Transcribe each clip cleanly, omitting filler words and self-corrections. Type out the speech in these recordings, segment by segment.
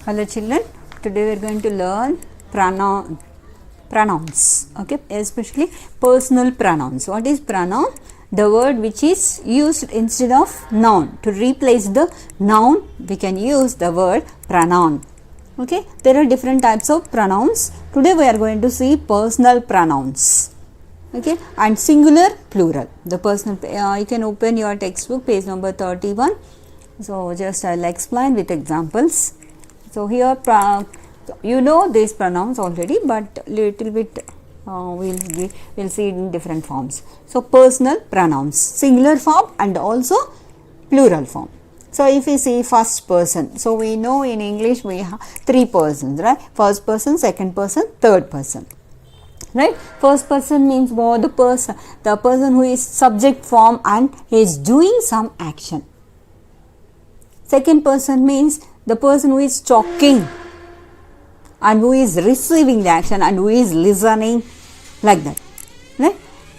Hello children, today we are going to learn pronouns, okay, especially personal pronouns. What is pronoun? The word which is used instead of noun. To replace the noun, we can use the word pronoun. Okay, there are different types of pronouns. Today we are going to see personal pronouns. Okay, and singular, plural. The personal, you can open your textbook, page number 31. So just I will explain with examples. So here you know these pronouns already, but little bit we'll see it in different forms. So personal pronouns, singular form and also plural form. So if we see first person, so we know in English we have three persons, right? First person, second person, third person. Right? First person means what? The person who is subject form and he is doing some action. Second person means the person who is talking and who is receiving the action and who is listening, like that. Right?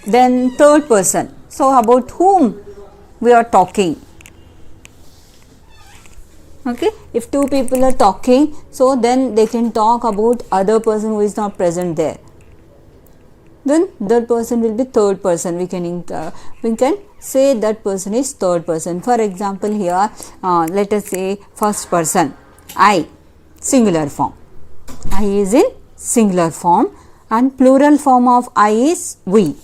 Then third person, so about whom we are talking. Okay, if two people are talking, so then they can talk about other person who is not present there. Then that person will be third person. We can say that person is third person. For example, here let us say first person, I, singular form. I is in singular form and plural form of I is we.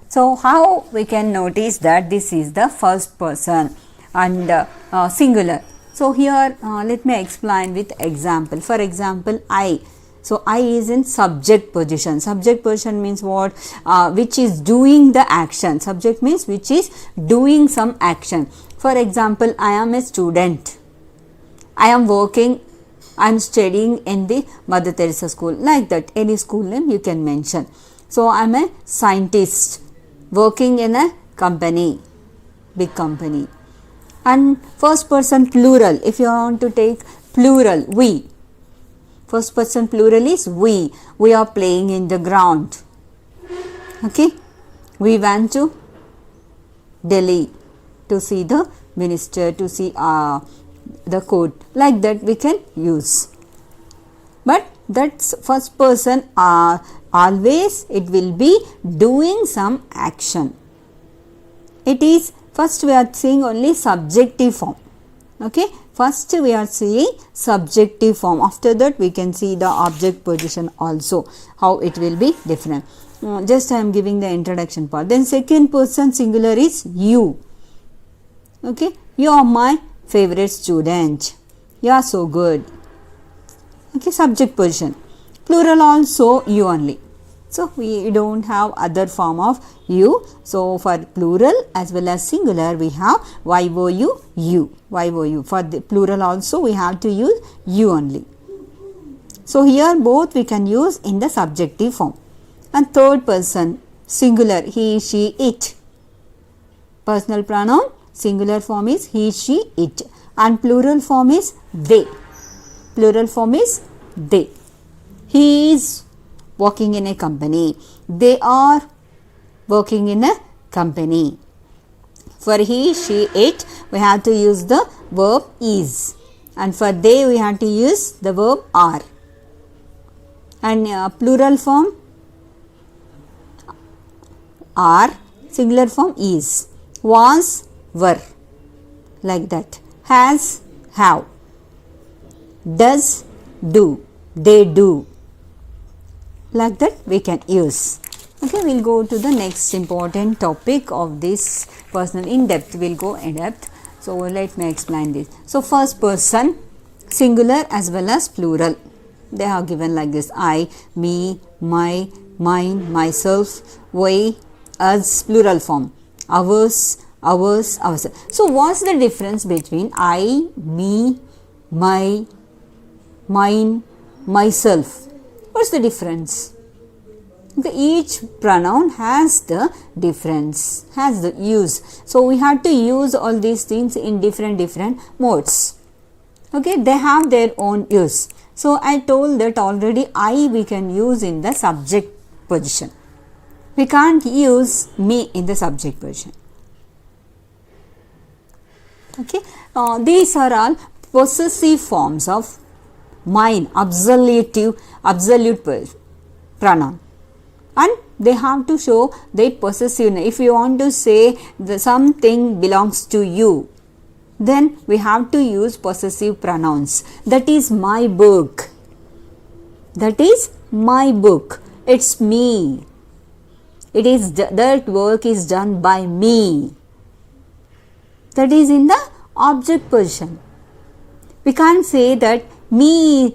So how we can notice that this is the first person and singular. So here let me explain with example. For example, I. So I is in subject position. Subject position means what? Which is doing the action. Subject means which is doing some action. For example, I am a student. I am working. I am studying in the Mother Teresa school. Like that, any school name you can mention. So I am a scientist working in a company, big company. And first person plural. If you want to take plural, we. First person plural is we. We are playing in the ground. Okay. We went to Delhi to see the minister, to see the court. Like that we can use. But that's first person, always it will be doing some action. It is, first we are seeing only subjective form. Okay. First we are seeing subjective form. After that we can see the object position also, how it will be different. Just I am giving the introduction part. Then second person singular is you. Okay. You are my favorite student. You are so good. Okay. Subject position. Plural also you only. So we don't have other form of you. So for plural as well as singular we have you, you. For the plural also we have to use you only. So here both we can use in the subjective form. And third person singular, he, she, it. Personal pronoun singular form is he, she, it. And plural form is they. Plural form is they. He is working in a company. They are working in a company. For he, she, it, we have to use the verb is. And for they, we have to use the verb are. And plural form are, singular form is. Was, were. Like that. Has, have. Does, do. They do. Like that we can use. Okay, we will go to the next important topic of this personal in depth. We will go in depth. So let me explain this. So first person singular as well as plural. They are given like this: I, me, my, mine, myself, we, us, plural form. Ours, ours, ourselves. So what's the difference between I, me, my, mine, myself? What's the difference? Okay, each pronoun has the difference, has the use. So we have to use all these things in different modes. Okay, they have their own use. So I told that already I we can use in the subject position. We can't use me in the subject position. Okay, these are all possessive forms of mine, absolute pronoun, and they have to show their possessiveness. If you want to say something belongs to you, then we have to use possessive pronouns. That is my book. That is my book. It's me. It is that work is done by me. That is in the object position. We can't say that me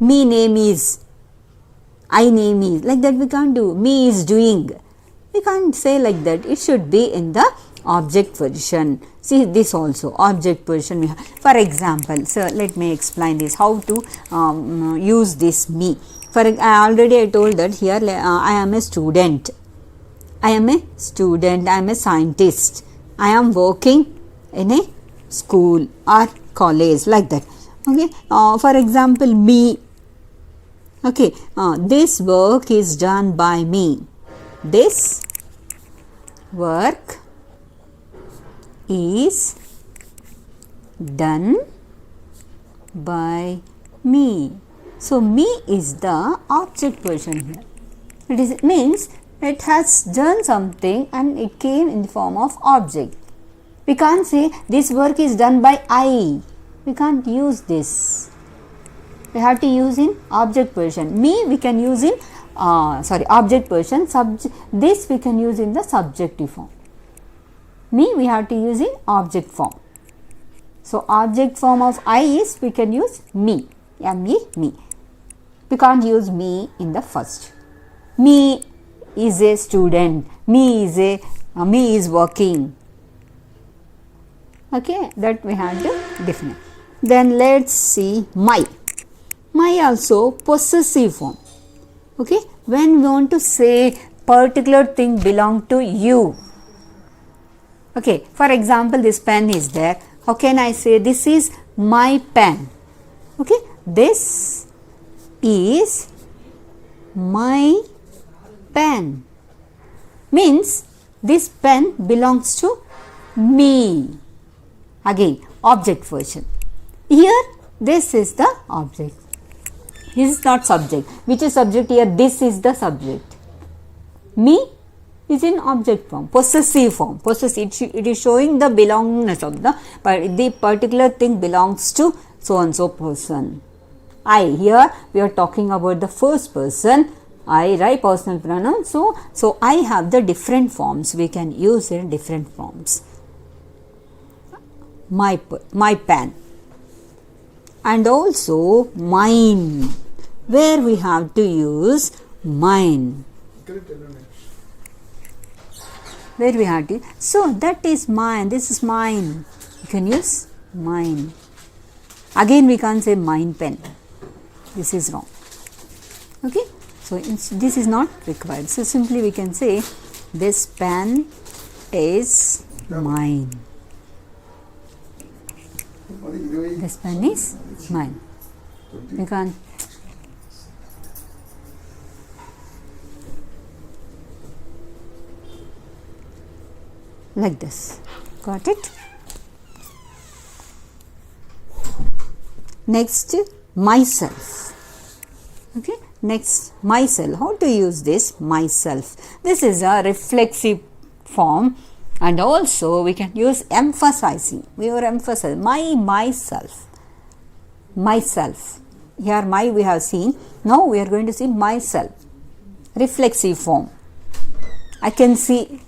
name is, I name is, like that we can't do. Me is doing. We can't say like that. It should be in the object position. See this also, object position. For example, so let me explain this, how to use this me. I told that here I am a student. I am a student. I am a scientist. I am working in a school or college, like that. Okay. For example, me. Okay. This work is done by me. This work is done by me. So me is the object position here. It means it has done something and it came in the form of object. We can't say this work is done by I. We can't use this. We have to use in object position. Me we can use in object position. This we can use in the subjective form. Me we have to use in object form. So object form of I is we can use me. Me. We can't use me in the first. Me is a student. Me is working. Okay, that we have to define. Then let's see my. My also possessive form. Okay, when we want to say particular thing belong to you. Okay, for example, this pen is there. How can I say this is my pen? Okay, this is my pen. Means this pen belongs to me. Again, object version. Here, this is the object. This is not subject. Which is subject here? This is the subject. Me is in object form, possessive form. Possessive. It is showing the belongingness of the particular thing belongs to so and so person. I. Here we are talking about the first person. I, right? Personal pronoun. So I have the different forms. We can use it in different forms. My pen. And also mine, where we have to use mine. Where we have to, so that is mine, this is mine. You can use mine. Again we can't say mine pen. This is wrong. Okay. So this is not required. So simply we can say this pen is mine. This pen is mine. We can't. Like this. Got it? Next, myself. Okay. Next, myself. How to use this? Myself. This is a reflexive form. And also we can use emphasizing. We are emphasizing myself. Myself. Here my we have seen. Now we are going to see myself. Reflexive form. I can see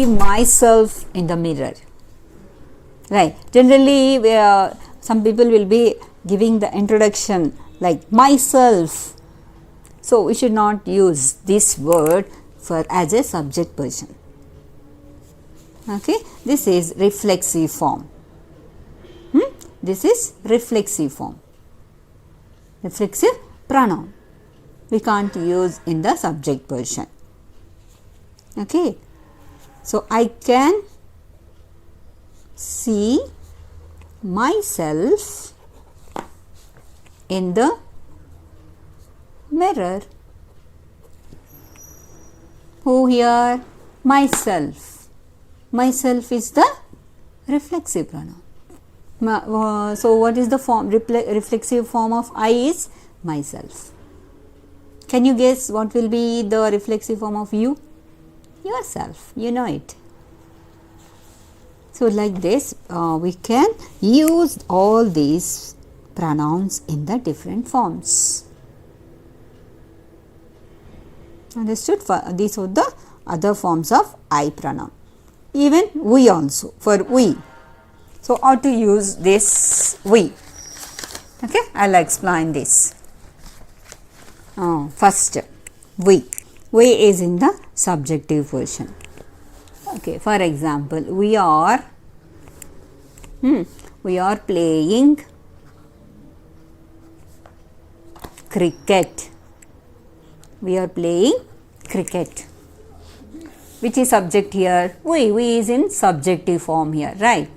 myself in the mirror. Right. Generally some people will be giving the introduction like myself. So we should not use this word as a subject person. Okay, this is reflexive form. This is reflexive form. Reflexive pronoun. We can't use in the subject person. Okay, so I can see myself in the mirror. Who here? Myself. Myself is the reflexive pronoun. So what is the form, reflexive form of I is myself. Can you guess what will be the reflexive form of you? Yourself, you know it. So like this we can use all these pronouns in the different forms. Understood? These are the other forms of I pronoun. Even we also, for we. So how to use this we? Okay, I will explain this. First, we. We is in the subjective version. Okay, for example, we are playing cricket. We are playing cricket. Which is subject here? We is in subjective form here, right?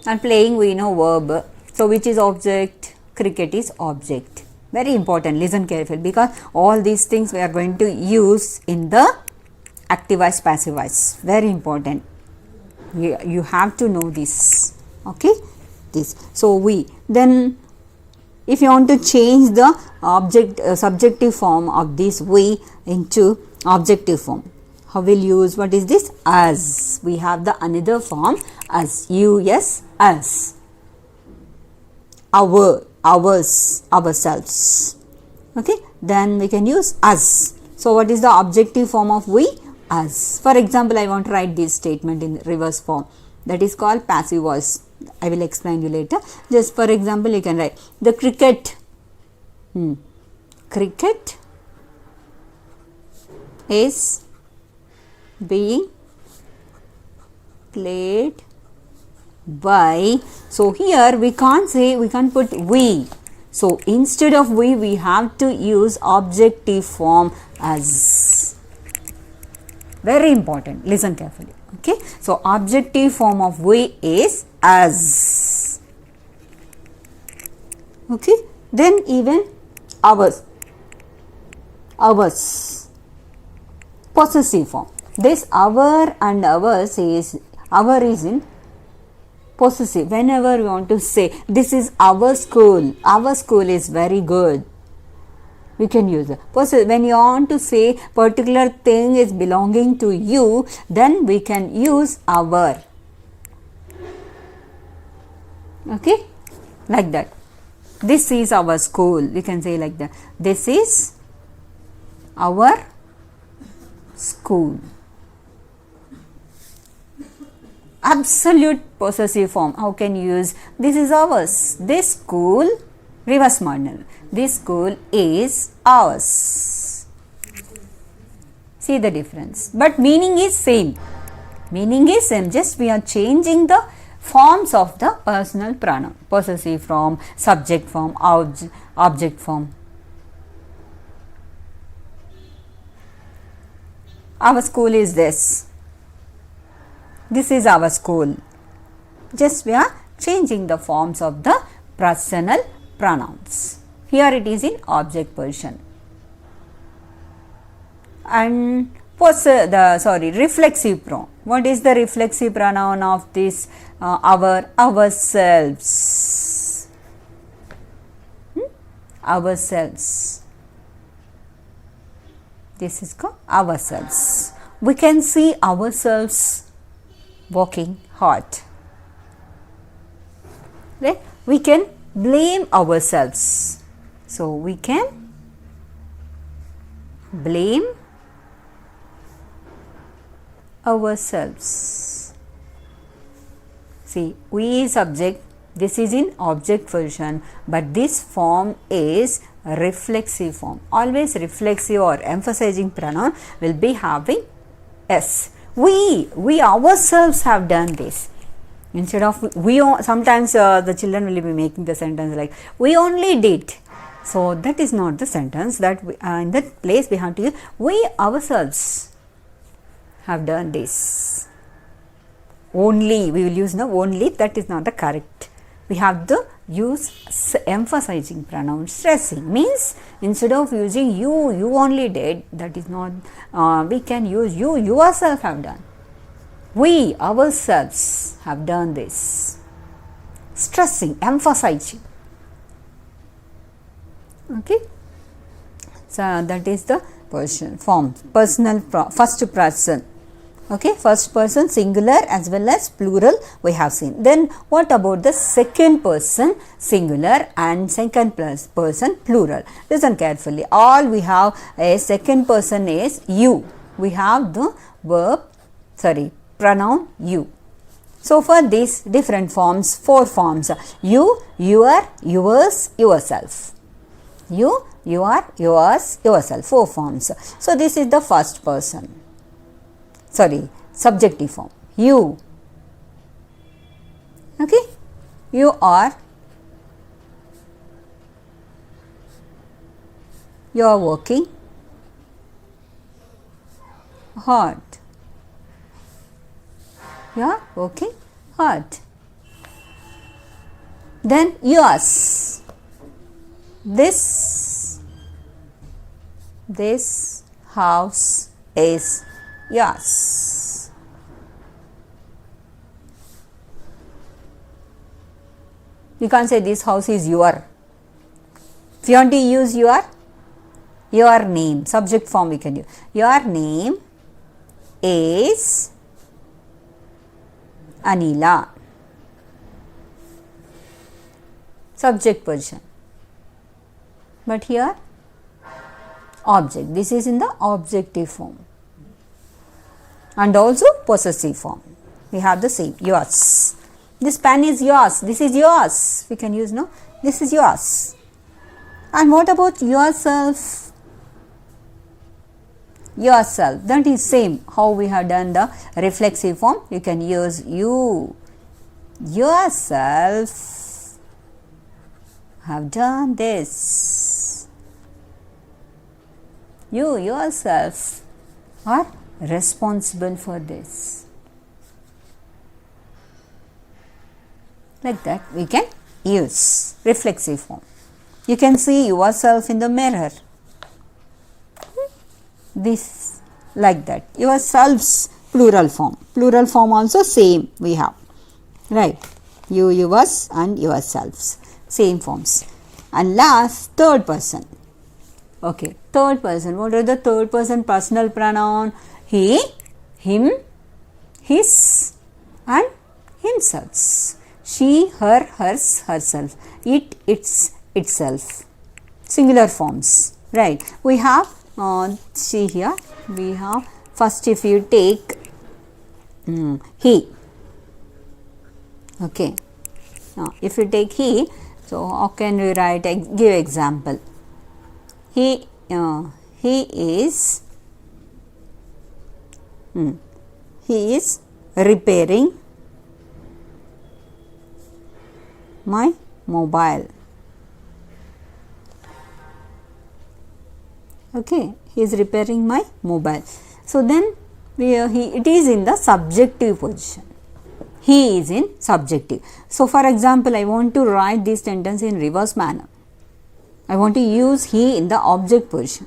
And playing, we know verb. So which is object? Cricket is object. Very important, listen carefully, because all these things we are going to use in the active voice, passive voice. Very important. You have to know this. Okay, this. So we. Then if you want to change the object subjective form of this we into objective form, how will you use? What is this? Us. We have the another form as. US, us. Our, ours, ourselves. Okay, then we can use us. So what is the objective form of we? Us. For example, I want to write this statement in reverse form. That is called passive voice. I will explain you later. Just for example, you can write the cricket. Cricket is being played by. So here we can't say, we can't put we. So instead of we have to use objective form as. Very important, listen carefully. Okay, so objective form of we is as. Okay, then even ours, possessive form. This our and ours is, our is in possessive. Whenever we want to say this is our school is very good, we can use it. When you want to say particular thing is belonging to you, then we can use our. Okay, like that. This is our school. We can say like that. This is our school. Absolute possessive form. How can you use? This is ours. This school, reverse model. This school is ours. See the difference. But meaning is same. Meaning is same. Just we are changing the forms of the personal pronoun. Possessive form, subject form, object form. Our school is this. This is our school. Just we are changing the forms of the personal pronouns. Here it is in object version. And reflexive pronoun. What is the reflexive pronoun of this? Ourselves. Ourselves. This is called ourselves. We can see ourselves working hard. Right? We can blame ourselves. So we can blame ourselves. See, we is subject, this is in object version, but this form is reflexive form. Always reflexive or emphasizing pronoun will be having S. We ourselves have done this. Instead of we, sometimes the children will be making the sentence like we only did. So that is not the sentence. That in that place we have to use we ourselves have done this. Only, we will use the only, that is not the correct. We have to use emphasizing pronoun. Stressing means instead of using you only did, that is not, we can use you yourself have done. We ourselves have done this. stressing, emphasizing. Okay, so that is the form, personal first person. Okay, first person singular as well as plural we have seen. Then what about the second person singular and second person plural? Listen carefully. All we have a second person is you. We have the pronoun you. So for these different forms, 4 forms: you, your, yours, yourself. You, your, yours, yourself. 4 forms. So this is the first person. Subjective form. You. Okay. You are working hard. You are working hard. Then yours. This house is yours. You can't say this house is your. If you want to use your name, subject form we can use. Your name is Anila. Subject position. But here object. This is in the objective form. And also possessive form. We have the same, yours. This pen is yours. This is yours. We can use no. This is yours. And what about yourself? Yourself. That is same. How we have done the reflexive form. You can use you. Yourself have done this. You yourself are responsible for this. Like that we can use reflexive form. You can see yourself in the mirror. This like that. Yourselves plural form. Plural form also same we have. Right. You, yours and yourselves. Same forms. And last third person. Okay. Third person. What are the third person personal pronoun? He, him, his and himself. She, her, hers, herself. It, its, itself. Singular forms. Right. We have, see here, we have first if you take he. Okay. Now, if you take he, so how can we write, give example. He is repairing my mobile. Okay, he is repairing my mobile. So then it is in the subjective position. He is in subjective. So for example, I want to write this sentence in reverse manner. I want to use he in the object position.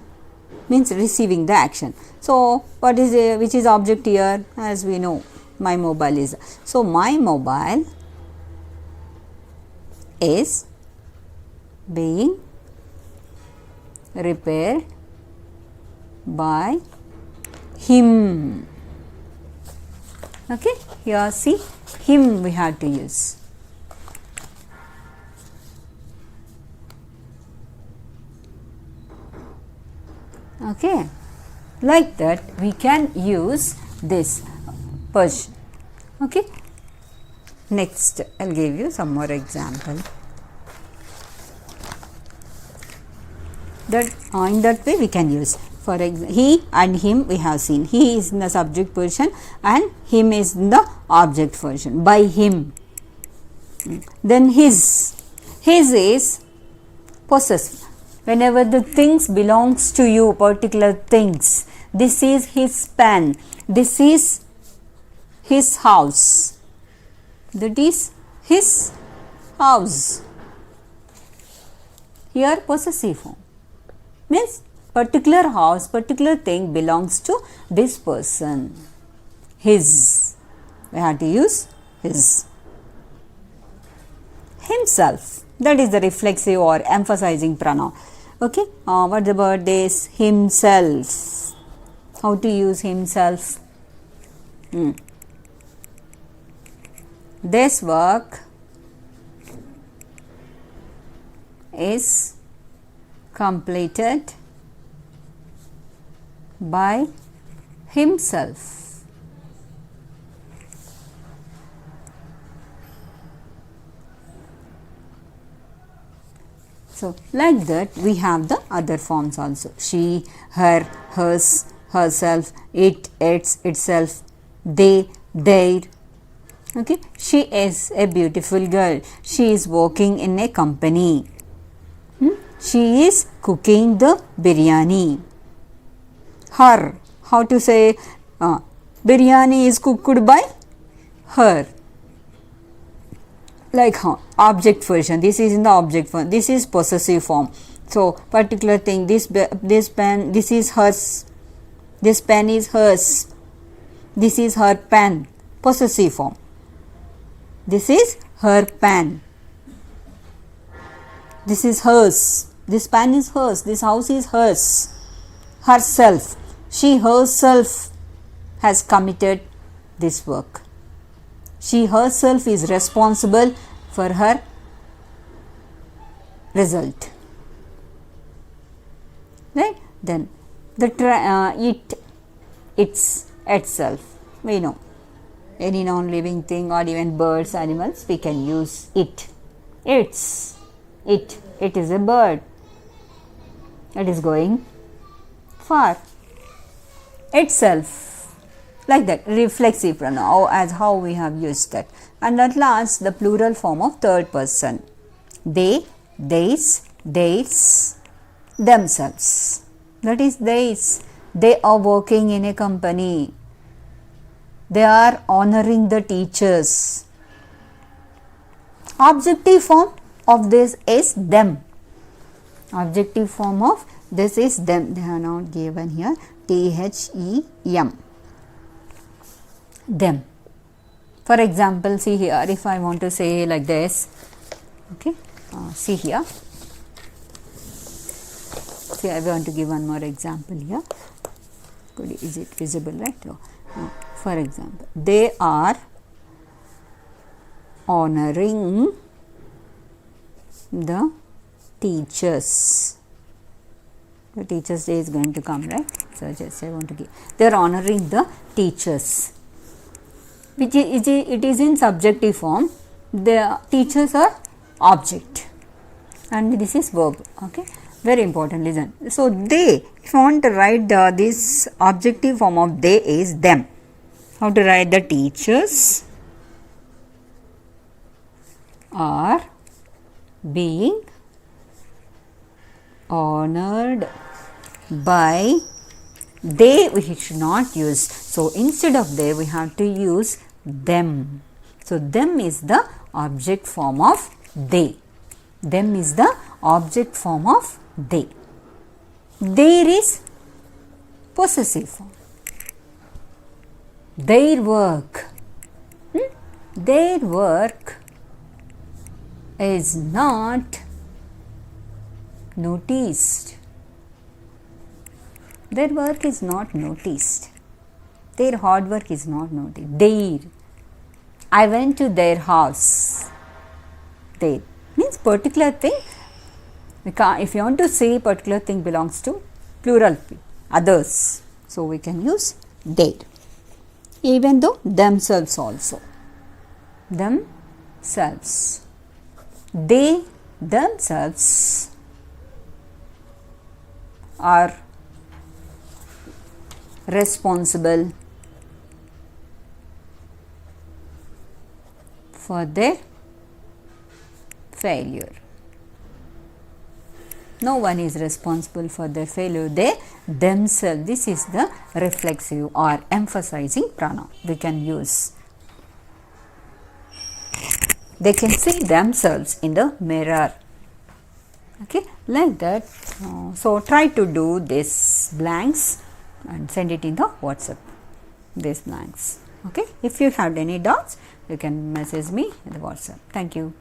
Means receiving the action. So what is which is object here? As we know, my mobile is. So my mobile is being repaired by him. Okay, here see him we have to use. Okay, like that we can use this position. Okay, next I'll give you some more example. That in that way we can use. For example, he and him we have seen. He is in the subject position and him is in the object position. By him. Then his is possessive. Whenever the things belongs to you, particular things. This is his pen. This is his house. That is his house. Here possessive form. Means particular house, particular thing belongs to this person. His. We have to use his. himself. That is the reflexive or emphasizing pronoun. Okay, what about this himself? How to use himself? This work is completed by himself. So, like that we have the other forms also. She, her, hers, herself, it, its, itself, they, their. Okay. She is a beautiful girl. She is working in a company. She is cooking the biryani. Her. How to say? Biryani is cooked by her. Like object version. This is in the object form. This is possessive form. So particular thing. This pen. This is hers. This pen is hers. This is her pen. Possessive form. This is her pen. This is hers. This pen is hers. This house is hers. Herself. She herself has committed this work. She herself is responsible for her result. Right? Then the its, itself. We know. Any non-living thing or even birds, animals, we can use it. Its. It is a bird. It is going far. Itself. Like that, reflexive pronoun, as how we have used that. And at last, the plural form of third person. They, theys, theirs, themselves. That is theirs. They are working in a company. They are honoring the teachers. Objective form of this is them. Objective form of this is them. They are not given here. THEM. Them. For example, see here, if I want to say like this, okay, see here. See, I want to give one more example here. Is it visible, right? For example, they are honoring the teachers. The Teachers' Day is going to come, right? So just I want to give. They are honoring the teachers. Which is, it is in subjective form. The teachers are object, and this is verb. Okay, very important. Listen. So they. If you want to write this objective form of they is them. How to write? The teachers are being honored by. They we should not use. So instead of they, we have to use them. So them is the object form of they. Them is the object form of they. There is possessive form. Their work. Their work is not noticed. Their work is not noticed. Their hard work is not noticed. Their. I went to their house. Their means particular thing. If you want to say particular thing belongs to plural, others. So we can use their. Even though themselves also. Themselves. They themselves are responsible for their failure. No one is responsible for their failure. They themselves. This is the reflexive or emphasizing pronoun we can use. They can see themselves in the mirror. Okay, like that. So try to do this blanks and send it in the WhatsApp. These blanks. Okay. If you have any doubts, you can message me in the WhatsApp. Thank you.